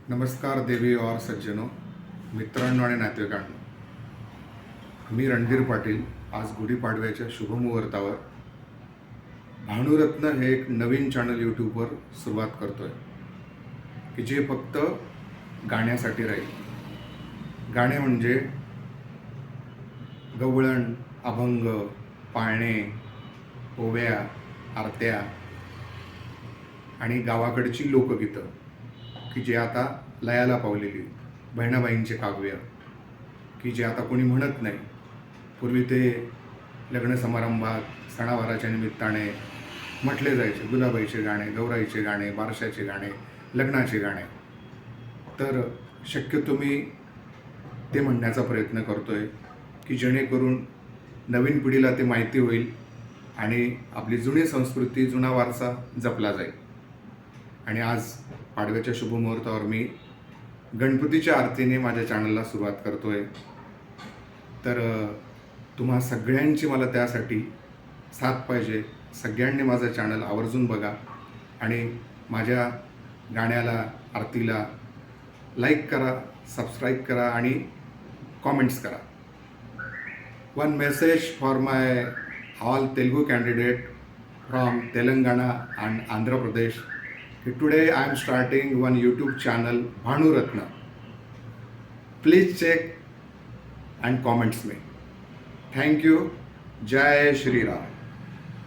नमस्कार देवी और सज्जनो, मित्रांनो आणि नातेवाईकांनो. मी रणधीर पाटील आज गुढीपाडव्याच्या शुभमुहूर्तावर भानुरत्न हे एक नवीन चॅनल यूट्यूबवर सुरुवात करतोय की जे फक्त गाण्यासाठी राहील. गाणे म्हणजे गवळण, अभंग, पाळणे, ओव्या, आरत्या आणि गावाकडची लोकगीतं की जे आता लयाला पावलेली, बहिणाबाईंचे काव्य की जे आता कोणी म्हणत नाही. पूर्वी ते लग्न समारंभात, सणावाराच्या निमित्ताने म्हटले जायचे. गुलाबाईचे गाणे, गौराईचे गाणे, बारशाचे गाणे, लग्नाचे गाणे. तर शक्यतो मी ते म्हणण्याचा प्रयत्न करतोय की जेणेकरून नवीन पिढीला ते माहिती होईल आणि आपली जुनी संस्कृती, जुना वारसा जपला जाईल. आणि आज पाडव्याच्या शुभमुहूर्तावर मी गणपतीच्या आरतीने माझ्या चॅनलला सुरुवात करतोय. तर तुम्हा सगळ्यांची मला त्यासाठी साथ पाहिजे. सगळ्यांनी माझं चॅनल आवर्जून बघा आणि माझ्या गाण्याला, आरतीला लाईक करा, सबस्क्राईब करा आणि कॉमेंट्स करा. One message for my all Telugu candidate from Telangana and Andhra Pradesh. Today I am starting one YouTube channel, Bhanuratna. Please check and comments me. Thank you. Jai Shri Ram.